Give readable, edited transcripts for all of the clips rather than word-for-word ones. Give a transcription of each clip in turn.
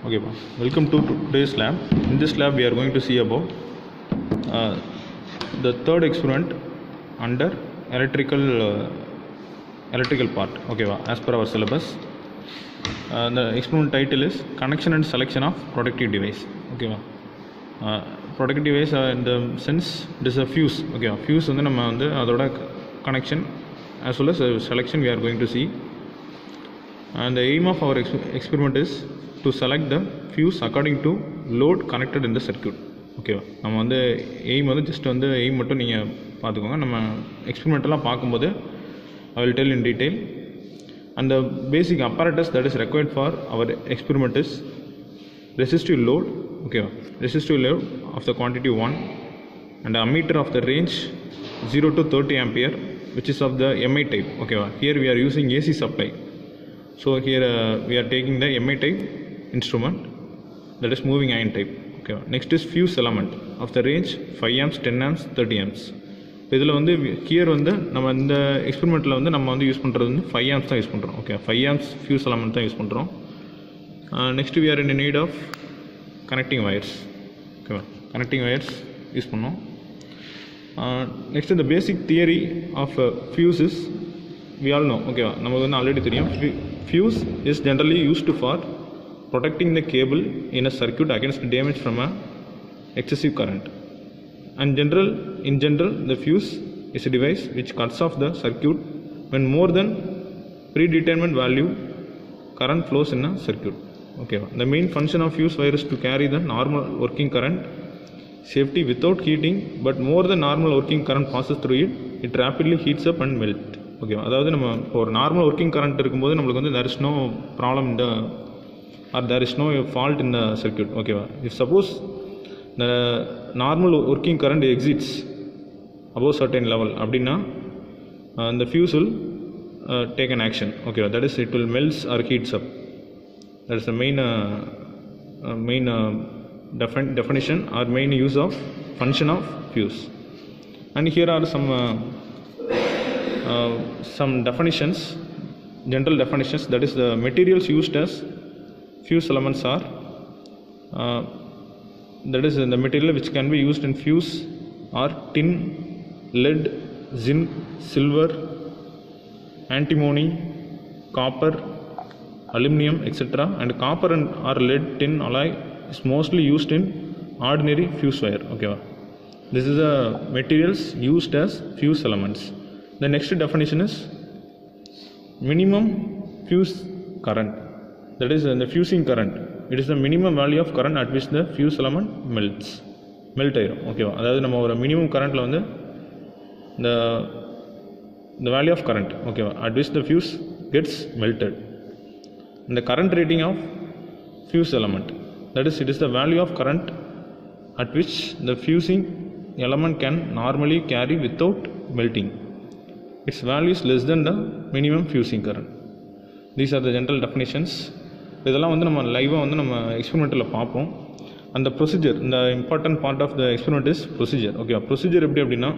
Okay, welcome to today's lab. In this lab, we are going to see about the third experiment under electrical part. Okay, as per our syllabus. The experiment title is connection and selection of protective device. Okay, protective device in the sense it is a fuse. Okay, fuse வந்து நம்ம வந்து அதோட connection as well as selection we are going to see. And the aim of our experiment is to select the fuse according to load connected in the circuit. ஓகேவா, நம்ம வந்து aim வந்து just வந்து aim மட்டும் நீங்கள் பார்த்துக்கோங்க. நம்ம எக்ஸ்பெரிமெண்ட்டெல்லாம் பார்க்கும்போது I will tell in detail. And the basic apparatus that is required for our experiment is resistive load. Okay, resistive load of the quantity 1 and ammeter of the range 0 to 30 ampere, which is of the MI type. Okay, here we are using AC supply. So here we are taking the MI type instrument, that is moving iron type. Okay, next is fuse element of the range 5 amps, 10 amps, 30 amps. இதில் வந்து here வந்து நம்ம இந்த எக்ஸ்பெரிமெண்ட்டில் வந்து நம்ம வந்து use பண்ணுறது வந்து 5 amps தான் யூஸ் பண்ணுறோம். ஓகே, 5 amps ஃபியூஸ் எலமெண்ட் தான் யூஸ் பண்ணுறோம். Next we are in need of connecting wires. ஓகேவா, கனெக்டிங் வயர்ஸ் யூஸ் பண்ணோம். நெக்ஸ்ட் இந்த basic theory of fuse is we all know. ஓகேவா, நமக்கு வந்து ஆல்ரெடி தெரியும். Fuse is generally used for protecting the cable in a circuit against damage from a excessive current. And in general, the fuse is a device which cuts off the circuit when more than predetermined value current flows in a circuit. Okay, the main function of fuse wire is to carry the normal working current safety without heating, but more than normal working current passes through it, it rapidly heats up and melt. Okay, அதாவது நம்ம ஒரு normal working current இருக்கும்போது நம்மளுக்கு வந்து there is no problem in the or there is no fault in the circuit. Okay, if suppose the normal working current exceeds above certain level abdina, the fuse will take an action. Okay, that is it will melts or heats up. That is the main definition or main use of function of fuse. And here are some definitions, general definitions. That is the materials used as fuse elements are that is the material which can be used in fuse are tin, lead, zinc, silver, antimony, copper, aluminum, etc. And copper and or lead tin alloy is mostly used in ordinary fuse wire. Okay, this is the materials used as fuse elements. The next definition is minimum fuse current. That is the fusing current. It is the minimum value of current at which the fuse element melt ஆயிரும். ஓகேவா, அதாவது நம்ம ஒரு minimum கரண்ட்டில் வந்து the value of current, ஓகேவா, at which the fuse gets melted. And the current rating of fuse element, that is it is the value of current at which the fusing element can normally carry without melting. Its value is less than the minimum fusing current. These are the general definitions. இதெல்லாம் வந்து நம்ம லைவாக வந்து நம்ம எக்ஸ்பெரிமெண்ட்டில் பார்ப்போம். அந்த procedure, இந்த important part of the experiment is procedure. Okay, procedure எப்படி அப்படின்னா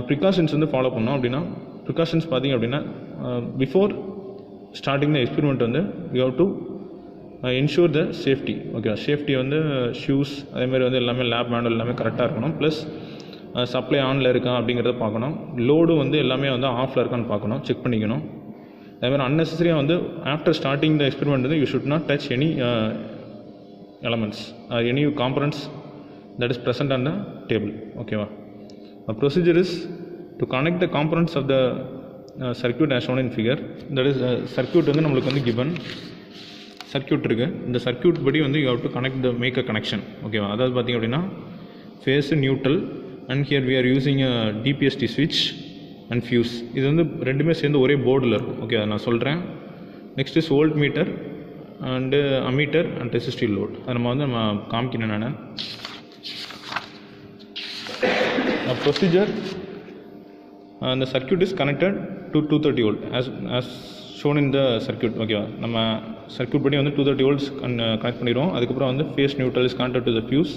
ப்ரிகாஷன்ஸ் வந்து ஃபாலோ பண்ணோம். அப்படின்னா ப்ரிகாஷன்ஸ் பார்த்திங்க அப்படின்னா பிஃபோர் ஸ்டார்டிங் த எக்ஸ்பெரிமெண்ட் வந்து you have to ensure the safety. Okay, safety வந்து ஷூஸ் அதேமாதிரி வந்து எல்லாமே லேப் மேனுவல் எல்லாமே கரெக்டாக இருக்கணும். ப்ளஸ் சப்ளை ஆனில் இருக்கா அப்படிங்கிறத பார்க்கணும். லோடும் வந்து எல்லாமே வந்து ஆஃபில் இருக்கான்னு பார்க்கணும், செக் பண்ணிக்கணும். அதேமாதிரி அன்னெசரியாக வந்து ஆஃப்டர் ஸ்டார்டிங் த எக்ஸ்பெரிமெண்ட் வந்து you should not touch any elements or any components that is present on the table. ஓகேவா, procedure is to connect the components of the circuit as shown in figure. That is circuit வந்து நம்மளுக்கு வந்து given circuit இருக்குது. இந்த circuit படி வந்து you have to connect the make a connection. ஓகேவா, அதாவது பார்த்திங்க அப்படின்னா phase neutral and here we are using a DPST ஸ்விட்ச் அண்ட் ஃபியூஸ். இது வந்து ரெண்டுமே சேர்ந்து ஒரே போர்டில் இருக்கும். ஓகே, அதை நான் சொல்கிறேன். Next is volt metre and ammeter and resistive load. அதை நம்ம காமிக்கணும். நான் ப்ரொசீஜர் அந்த circuit is connected to 230 volt as shown in the circuit. ஓகேவா, நம்ம சர்க்யூட் படி வந்து 230 வோல்ட்ஸ் கனெக்ட் பண்ணிடுவோம். அதுக்கப்புறம் வந்து phase neutral is connected to the fuse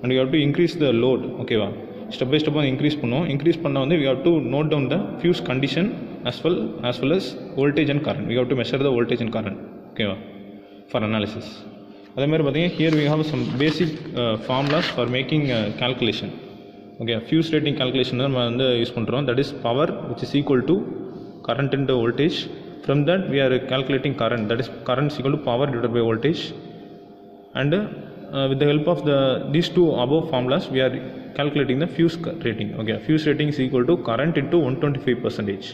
and you have to increase the load. ஓகேவா, ஸ்டெப் பை ஸ்டெப்பாக இன்க்ரீஸ் பண்ணுவோம். இன்க்ரீஸ் பண்ணால் வந்து we have to note down the fuse condition as well as voltage and current. We have to measure the voltage and current. Okay, for analysis. அதே மாதிரி பார்த்தீங்கன்னா here we have some basic formulas for making calculation. Okay, fuse rating calculation நம்ம வந்து use பண்ணுறோம். That is power which is equal to current into voltage. From that we are calculating current, that is current is equal to power divided by voltage, and with the help of these two above formulas we are calculating the fuse rating. Okay, fuse rating is equal to current into 125%.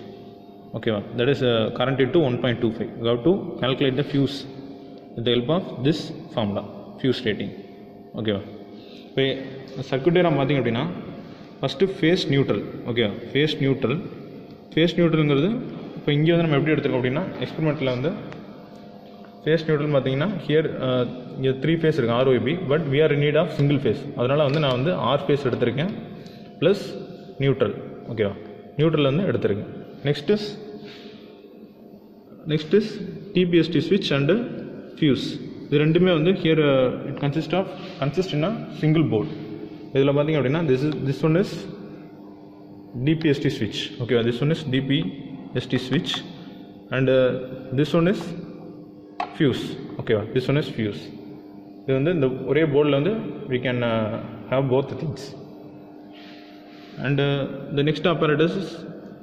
Okay, that is current into 1.25. We have to calculate the fuse with the help of this formula, fuse rating. Okay, இப்போ circuit diagram பார்த்திங்க அப்படின்னா first phase neutral. Okay, phase நியூட்ரல்ங்கிறது இப்போ இங்கே வந்து நம்ம எப்படி எடுத்துருக்கோம் அப்படின்னா எக்ஸ்பெரிமெண்ட்டில் வந்து ஃபேஸ் நியூட்ரல் பார்த்தீங்கன்னா ஹியர் இங்கே 3 ஃபேஸ் இருக்குது ROB, but we are in need of single phase. அதனால் வந்து நான் வந்து R ஃபேஸ் எடுத்திருக்கேன் ப்ளஸ் நியூட்ரல். ஓகேவா, நியூட்ரல் வந்து எடுத்திருக்கேன். நெக்ஸ்ட் இஸ் TPST ஸ்விட்ச் அண்டு ஃபியூஸ். இது ரெண்டுமே வந்து here it consist in a single board. இதில் பார்த்திங்க அப்படின்னா this one is DPST switch. ஓகேவா, this one is DPST switch and this one is fuse. ஓகேவா, this one is fuse. இது வந்து இந்த ஒரே போர்டில் வந்து we can have both things. And the next apparatus is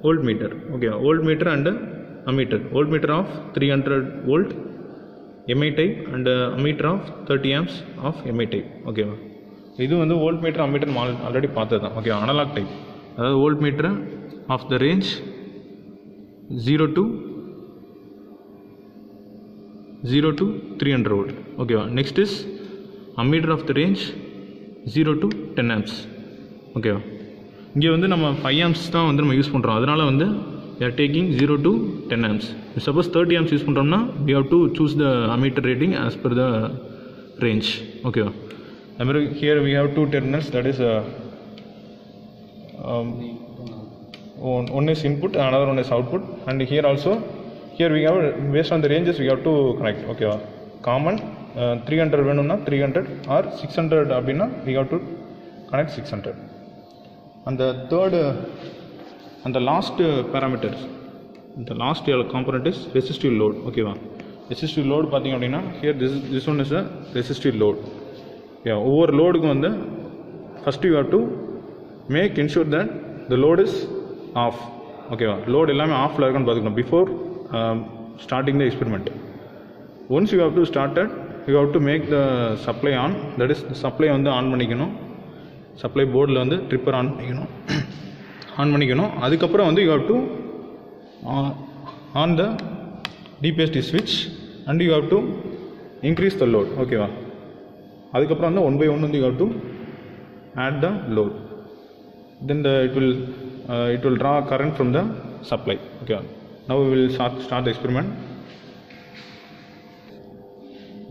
voltmeter. Okay, voltmeter and ammeter. Voltmeter of 300 volt MI type and ammeter of 30 amps of MI type. Okay, இது வந்து voltmeter ammeter already பார்த்தது தான். Okay, analogue type. அதாவது voltmeter of the range 0 to 300 volt. ஓகேவா, next is ammeter of the range 0 to 10 amps. ஓகேவா, இங்கே வந்து நம்ம 5 amps தான் வந்து நம்ம யூஸ் பண்ணுறோம். அதனால் வந்து we are taking 0 to 10 amps. Suppose 30 amps use பண்ணுறோம்னா we have to choose the ammeter rating as per the range. ஓகேவா, அதுமாதிரி here we have 2 terminals, that is one is input, another one is output, and here also we have based on the ranges we have to connect. ஓகேவா, common 300 வேணும்னா 300 or 600 அப்படின்னா we have to connect 600. And the third and the last parameter, the last component is resistive load. ஓகேவா, resistive load பார்த்தீங்க அப்படின்னா here this one is a resistive load. ஒவ்வொரு லோடுக்கும் வந்து first you have to ensure that the load is off. ஓகேவா, load எல்லாமே ஆஃபில் இருக்குன்னு பார்த்துக்கணும் before starting the experiment. Once you have to started you have to make the supply on, that is supply வந்து on பண்ணிக்கணும். Supply போர்டில் வந்து tripper on பண்ணிக்கணும். அதுக்கப்புறம் வந்து you have to on the DPST ஸ்விட்ச் and you have to increase the load. ஓகேவா, அதுக்கப்புறம் வந்து 1 by 1 வந்து you have to add the load, then it will draw current from the supply. Okay, now we will start the experiment.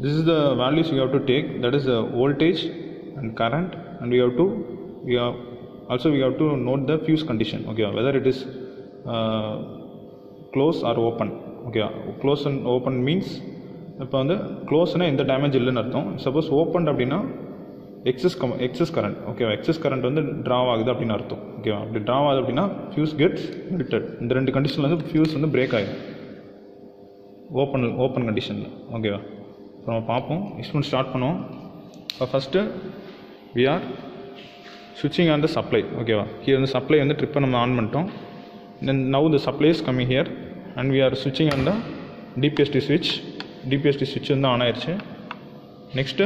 This is the values you have to take, that is the voltage and current, and we have to note the fuse condition. Okay, whether it is close or open. Okay, close and open means இப்போ வந்து க்ளோஸ்னால் எந்த damage இல்லைன்னு அர்த்தம். Suppose open அப்படின்னா excess current. ஓகேவா, excess current வந்து draw ஆகுது அப்படின்னு அர்த்தம். ஓகேவா, அப்படி ட்ராவ் ஆகுது அப்படின்னா ஃபியூஸ் கெட்ஸ் மெல்டட். இந்த 2 கண்டிஷனில் வந்து ஃபியூஸ் வந்து பிரேக் ஆகிடும் ஓப்பன் கண்டிஷனில். ஓகேவா, இப்போ நம்ம பார்ப்போம், எக்ஸ்பெரிமெண்ட் ஸ்டார்ட் பண்ணுவோம். இப்போ ஃபஸ்ட்டு வி ஆர் ஸ்விட்சிங் ஆன் த சப்ளை. ஓகேவா, ஹியர் வந்து சப்ளை வந்து ட்ரிப்பை நம்ம ஆன் பண்ணிட்டோம். Then now the supply is coming here and we are ஸ்விட்சிங் ஆன் த DPST ஸ்விட்ச். DPST ஸ்விட்ச் வந்து ஆன் ஆயிடுச்சு. Next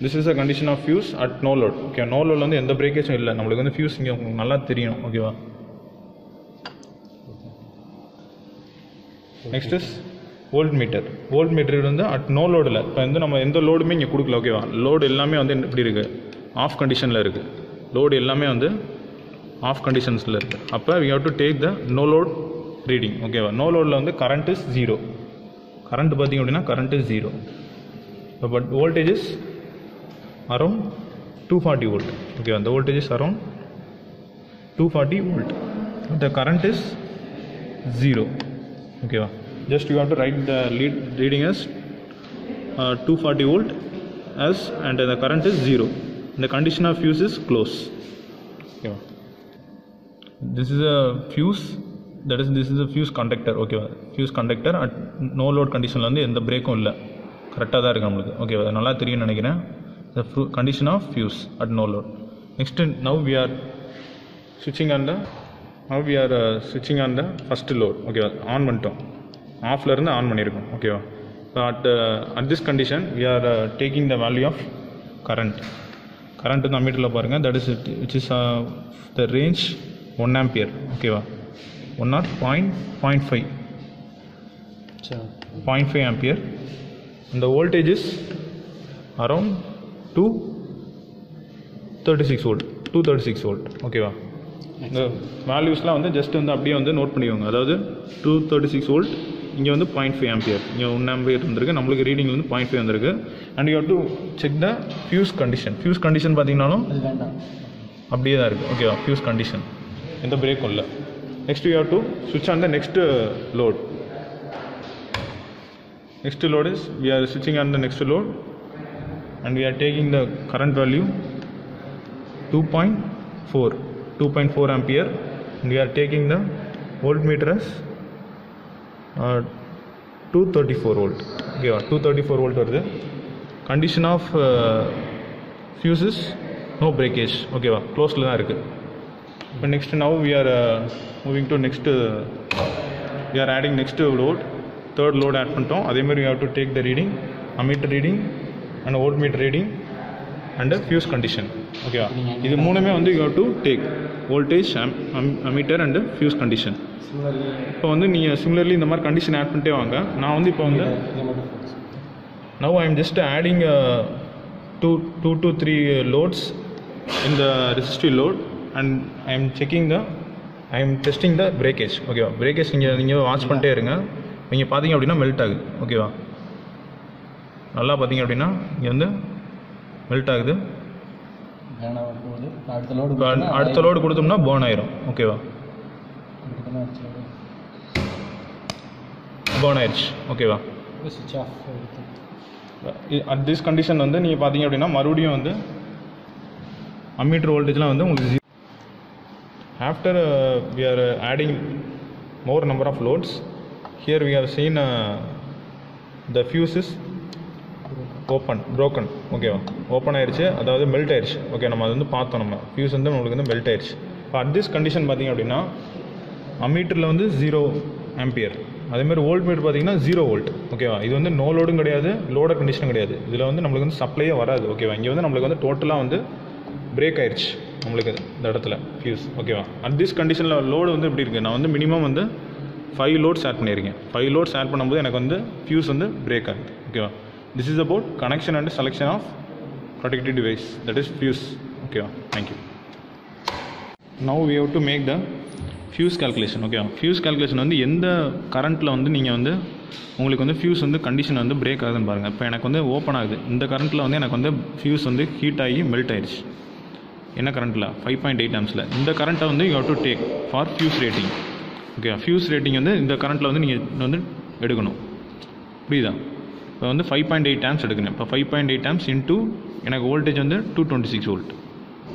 this is a condition of fuse at no load. Okay, no லோடில் வந்து எந்த பிரேக்கேஜும் இல்லை. நம்மளுக்கு வந்து ஃபியூஸ் இங்கே உங்களுக்கு நல்லா தெரியும். ஓகேவா, நெக்ஸ்ட் இஸ் வோல்ட் மீட்டர் வந்து அட் நோ லோடில் இப்போ வந்து நம்ம எந்த லோடுமே இங்கே கொடுக்கல. ஓகேவா, லோடு எல்லாமே வந்து எப்படி இருக்குது, ஆஃப் கண்டிஷனில் இருக்குது. லோடு எல்லாமே வந்து ஆஃப் கண்டிஷன்ஸில் இருக்குது. அப்போ we have to take the no load reading. ஓகேவா, நோ லோடில் வந்து கரண்ட் இஸ் 0. கரண்ட் பார்த்திங்க அப்படின்னா current is 0. But voltage is around 240 volt. Okay, the voltage is around 240 volt. The current is 0. Okay, just you have to write the reading as 240 volt as, and the current is 0. The condition of fuse is close. Okay, this is a fuse, this is a fuse conductor. Okay, fuse conductor at no load condition la endha break illa. கரெக்டாக தான் இருக்குது நம்மளுக்கு. ஓகேவா, அது நல்லா தெரியும்னு நினைக்கிறேன். the condition of fuse at no load. Next, now we are switching on the first load. Okay, on பண்ணிட்டோம், ஆஃப்ல இருந்து ஆன் பண்ணியிருக்கோம். ஓகேவா, at this condition we are taking the value of current வந்து அம்மீட்டரில் பாருங்கள், that is which is the range 1 ampere. ஓகேவா, 1 or 0.5 ampere, and the voltage is around 236 volt. ஓகேவா, இந்த வேல்யூஸ்லாம் வந்து ஜஸ்ட் வந்து அப்படியே வந்து நோட் பண்ணிக்கோங்க. அதாவது 236 volt, இங்கே வந்து 0.5 ஆம்பியர், இங்கே 1 ஆம்பியர் இருந்திருக்கு, நம்மளுக்கு ரீடிங் வந்து 0.5 வந்திருக்கு. And you have to check the fuse condition பார்த்தீங்கன்னாலும் அப்படியே தான் இருக்குது. ஓகேவா, ஃபியூஸ் கண்டிஷன் எந்த பிரேக்கும் இல்லை. நெக்ஸ்ட் யூ ஹவ் டு ஸ்விட்ச் on the next load. Next load is, we are switching on the next load and we are taking the current value 2.4 ampere, and we are taking the voltmeter as 234 volt. Okay, 234 volt வருது. Condition of fuse is no breakage. Okay, closed தான் இருக்கு. But next, now we are moving to next, we are adding next load, third load add பண்ணிட்டோம். அதே மாதிரி you have to take the reading, ammeter reading and voltmeter reading and fuse condition. ஓகேவா, இது மூணுமே வந்து you have to take voltage, ammeter and fuse condition. இப்போ வந்து நீங்கள் சிமிலர்லி இந்த மாதிரி கண்டிஷன் ஆட் பண்ணிட்டே வாங்க. நான் வந்து இப்போ வந்து now I am just adding 2 to 3 loads in the resistive load and I am testing the breakage. ஓகேவா, breakage நீங்கள் வாட்ச் பண்ணிட்டே இருங்க. நீங்கள் பார்த்தீங்க அப்படின்னா மெல்ட் ஆகுது. ஓகேவா, நல்லா பார்த்தீங்க அப்படின்னா இங்கே வந்து மெல்ட் ஆகுது. அடுத்த லோடு கொடுத்தோம்னா பேர்ன் ஆயிரும். ஓகேவா, பேர்ன் ஆயிடுச்சு. ஓகேவா, அட் திஸ் கண்டிஷன் வந்து நீங்கள் பார்த்தீங்க அப்படின்னா மறுபடியும் வந்து அம்மீட்டர் வோல்டேஜ்லாம் வந்து உங்களுக்கு after we are adding more number of loads. Here we have seen the fuse is broken. ஓகேவா, ஓப்பன் ஆயிடுச்சு, அதாவது மெல்ட் ஆயிடுச்சு. ஓகே, நம்ம அது வந்து பார்த்தோம், நம்ம ஃபியூஸ் வந்து நம்மளுக்கு வந்து மெல்ட் ஆயிடுச்சு. இப்போ அட் திஸ் கண்டிஷன் பார்த்தீங்க அப்படின்னா அம்மீட்டரில் வந்து 0 ஆம்பியர், அதேமாதிரி வோல்ட் மீட்டர் பார்த்தீங்கன்னா 0 volt. ஓகேவா, இது வந்து நோ லோடும் கிடையாது, லோட கண்டிஷனும் கிடையாது. இதில் வந்து நம்மளுக்கு வந்து சப்ளையே வராது. ஓகேவா, இங்கே வந்து நம்மளுக்கு வந்து டோட்டலாக வந்து பிரேக் ஆயிடுச்சு நம்மளுக்கு இந்த இடத்துல ஃபியூஸ். ஓகேவா, அட் திஸ் கண்டிஷனில் லோடு வந்து எப்படி இருக்குது, நான் வந்து மினிமம் வந்து 5 loads ஆட் பண்ணியிருக்கேன். 5 loads ஆட் பண்ணும்போது எனக்கு வந்து ஃபியூஸ் வந்து பிரேக் ஆகுது. ஓகேவா, this is about connection and selection of protective device, that is fuse. Okay, thank you. Now we have to make the fuse calculation. Okay, fuse calculation வந்து எந்த கரண்ட்டில் வந்து நீங்கள் வந்து உங்களுக்கு வந்து ஃபியூஸ் வந்து கண்டிஷன் வந்து பிரேக் ஆகுதுன்னு பாருங்கள். இப்போ எனக்கு வந்து ஓப்பன் ஆகுது, இந்த கரண்ட்டில் வந்து எனக்கு வந்து ஃபியூஸ் வந்து ஹீட் ஆகி மெல்ட் ஆயிடுச்சு. என்ன கரண்ட்டில் 5.8 amps. இந்த கரண்ட்டை வந்து you have to take for fuse rating. Okay, fuse rating வந்து இந்த கரண்ட்டில் வந்து நீங்கள் வந்து எடுக்கணும். புரியுதா? இப்போ வந்து 5.8 amps எடுக்கணும். இப்போ 5.8 amps இன்ட்டு எனக்கு வோல்டேஜ் வந்து 226 volt.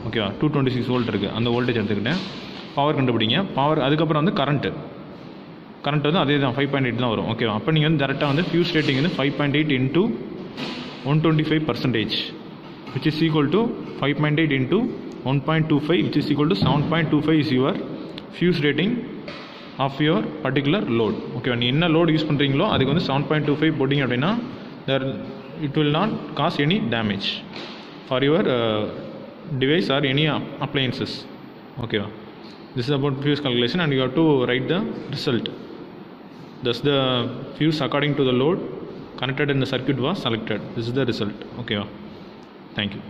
ஓகேவா, 226 volt இருக்குது, அந்த வோல்டேஜ் எடுத்துக்கிட்டேன். பவர் கண்டுபிடிங்க. பவர் அதுக்கப்புறம் வந்து கரண்ட் வந்து அதே தான் 5.8 தான் வரும். ஓகேவா, அப்போ நீங்கள் வந்து டேரெக்டாக வந்து ஃபியூஸ் ரேட்டிங் வந்து 5.8 into 125%, which is equal to 5.8 into 1.25, which is equal to 7.25 is your fuse rating of your particular load. ஓகேவா, நீ என்ன லோடு யூஸ் பண்ணுறீங்களோ அதுக்கு வந்து 7.25 போட்டிங்க அப்படின்னா it will not cause any damage for your device or any appliances. ஓகேவா, this is about fuse calculation and you have to write the result. Thus the fuse according to the load connected in the circuit was selected. This is the result. Okay, thank you.